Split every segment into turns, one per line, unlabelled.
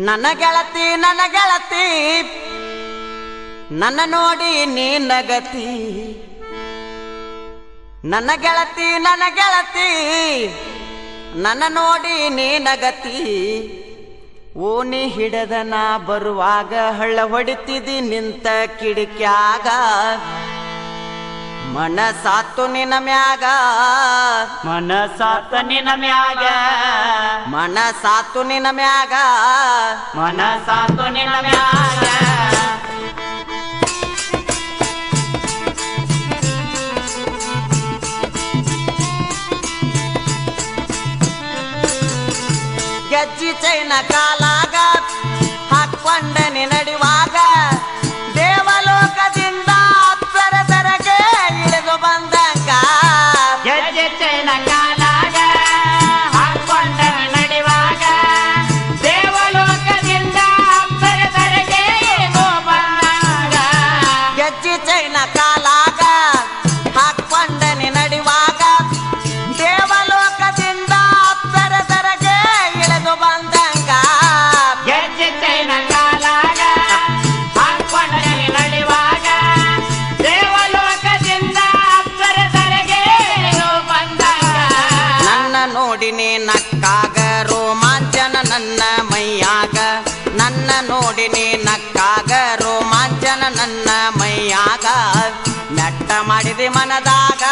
ನನ್ನ ಗೆಳತಿ ನನ್ನ ನೋಡಿ ನೀ ನಗತಿ ನನ್ನ ಗೆಳತಿ ನನ್ನ ನೋಡಿ ನೀ ನಗತಿ ಓಣಿ ಹಿಡದ ನಾ ಬರುವಾಗ ಹಳ್ಳ ಹೊಡಿತಿದಿ ನಿಂತ ಕಿಡಿಕ್ಯಾಗ ಮನಸಾತು ನಿನ ಮ್ಯಾಗ
ಮನಸಾತ ನಿನ ಮ್ಯಾಗ
ಮನಸಾತು ನಿನ ಮ್ಯಾಗ
ಮನಸಾತು ನಿನ ಮ್ಯಾಗ
ಗೆಜ್ಜಿ ಚೈನ ಕಾಲಾಗ ಹಾಕೊಂಡ ನಡಿವಾಗ ದೇವಲೋಕದಿಂದ ಅಪ್ಸರಸರಗೆ ಇಳಿದು ಬಂದಂಗ
ಗೆಜ್ಜೆ ಚೈನ ಕಾಲಾಗ ಹಾಕೊಂಡ ನಡಿವಾಗ ದೇವಲೋಕದಿಂದ ಅಪ್ಸರಸರಗೆ ಇಳಿದು ಬಂದಂಗ
ಗೆಜ್ಜಿ ಚೈನ ಕಾಲಾಗ ಹಾಕೊಂಡ ನಡಿವಾಗ ದೇವಲೋಕದಿಂದ ಅಪ್ಸರಸರಗೆ ಇಳಿದು ಬಂದಂಗ
ಗೆಜ್ಜೆ ಚೈನ ಕಾಲಾಗ ಹಾಕೊಂಡ ನಡಿವಾಗ ದೇವಲೋಕದಿಂದ ಅಪ್ಸರಸರಗೆ ಇಳಿದು ಬಂದಂಗ
ನನ್ನ ನೋಡಿನಿ ನಕ್ಕಾಗ ರೋಮಾಂಚನ ನನ್ನ ಮೈಯಾಗ ನನ್ನ ನೋಡಿನಿ ನಕ್ಕಾಗ ರೋಮಾಂಚನ ನನ್ನ ಮೈಯಾಗ ನೆಟ್ಟ ಮಾಡಿದೆ ಮನದಾಗ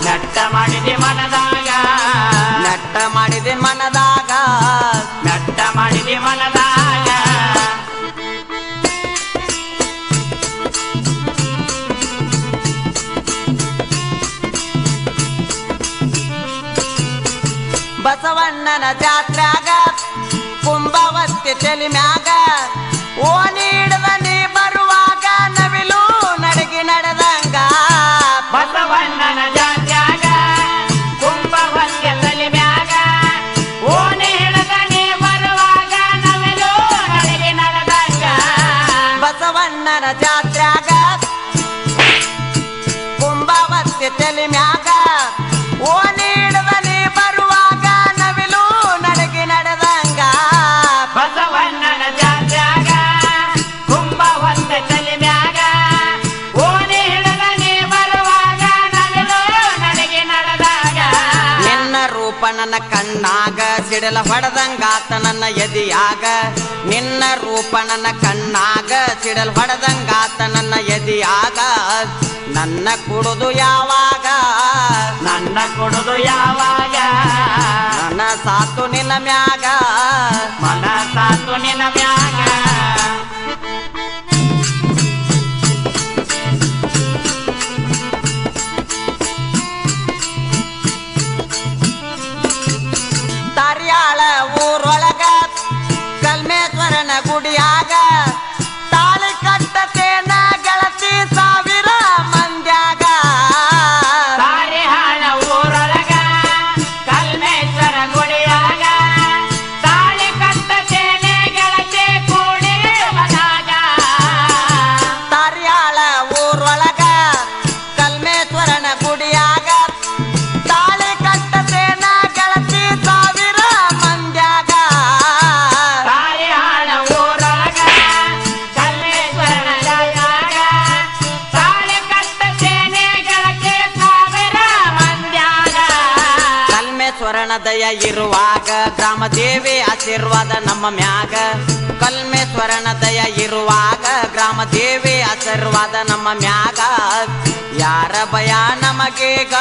ನೆಟ್ಟ ಮಾಡಿದೆ ಮನದಾಗ
ನೆಟ್ಟ ಮಾಡಿದೆ ಮನದಾಗ
ನೆಟ್ಟ ಮಾಡಿದೆ ಮನದಾಗ
ಬಸವಣ್ಣನ ಜಾತ್ರ್ಯಾಗ ಕುಂಭವತ್ತಿ ತಲಿ ಮ್ಯಾಗ ಓಣಿ ಹಿಡ್ದ ನೀ ಬರುವಾಗ ನವಿಲು ನಡಗಿ ನಡೆದಂಗ
ಬಸವಣ್ಣನ ಜಾತ್ಯಾಗ ಕುಂಭವತ್ಯ ತಲೆ ಮ್ಯಾಗ ಓಣಿ ಹಿಡಿದ ನೀ ಬರುವಾಗ ನವಿಲು ನಡಿಗೆ ನಡೆದಂಗ
ಬಸವಣ್ಣನ ಜಾತ್ರ್ಯಾಗ ಕುಂಭವತ್ತಿ ತಲಿ ಮ್ಯಾಗ ಓಣಿ ಹಿಡ್ದ ನೀ ಬರುವಾಗ ನವಿಲು ನಡಗಿ ನಡೆದಂಗ
ಬಸವಣ್ಣನ ಜಾತ್ಯಾಗ ಕುಂಭವತ್ಯ ತಲೆ ಮ್ಯಾಗ ಓಣಿ ಹಿಡಿದ ನೀ ಬರುವಾಗ ನವಿಲು ನಡಿಗೆ ನಡೆದಾಗ
ನಿನ್ನ ರೂಪ ನನ್ನ ಕಣ್ಣಾಗ ಸಿಡಲ ಹೊಡೆದಂಗಾತ ನನ್ನ ಎದಿಯಾಗ ನಿನ್ನ ರೂಪ ನನ್ನ ಕಣ್ಣಾಗ ಸಿಡಲ ಹೊಡೆದಂಗಾತ ನನ್ನ ಎದಿಯಾಗ ನನ್ನ ಕುಡುದು ಯಾವಾಗ
ನನ್ನ ಕೊಡುದು ಯಾವಾಗ
ನನ್ನ ಸಾತು ನಿನ್ನ ಮ್ಯಾಗ
ಮನಸಾತು ನಿನ ಮ್ಯಾಗ
ತಾರ್ಯಾಳ ಊರೊಳಗ ಕಲ್ಮೇಶ್ವರನ ಗುಡಿಯಾಗ ತಾಳಿ ಕಟ್ಟತೇನ ಗೆಳತಿ ಸಾವಿರ ಮಂದ್ಯಾಗ
ತಾರಿಹಾಳ ಊರೊಳಗ ಕಲ್ಮೇಶ್ವರ ಗುಡಿಯಾಗ ತಾಳಿ ಕಟ್ಟತೇನೆ ಗೆಳತಿ ಕೂಡಿ ಮನಾಗ
ತಾರ್ಯಾಳ ಊರೊಳಗ ಕಲ್ಮೇಶ್ವರನ ಗುಡಿಯಾಗ ತಾಳಿ ಕಟ್ಟತೇನ ಗೆಳತಿ ಸಾವಿರ ಮಂದ್ಯಾಗ
ತಾರಿಹಾಳ ಊರೊಳಗ ಕಲ್ಮೇಶ್ವರನ ಜಾತ್ಯಾಗ ತಾಳಿ ಕಟ್ಟತೇನೆ ಗೆಳತಿ ಸಾವಿರ ಮಂದ್ಯಾಗ
ಕಲ್ಮೇಶ್ವರನ ದಯ ಇರುವಾಗ ಗ್ರಾಮ ದೇವಿ ಆಶೀರ್ವಾದ ನಮ್ಮ ಮ್ಯಾಗ ಕಲ್ಮೇಶ್ವರನ ದಯ ಇರುವಾಗ ಗ್ರಾಮ ದೇವಿ ಆಶೀರ್ವಾದ ನಮ್ಮ ಮ್ಯಾಗ ಯಾರ ಭಯ ನಮಗೀಗ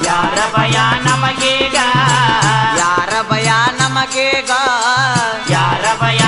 ಯಾರ ಭಯ ನಮಗೀಗ
ಯಾರ ಭಯ ನಮಗೀಗ
ಯಾರ ಭಯ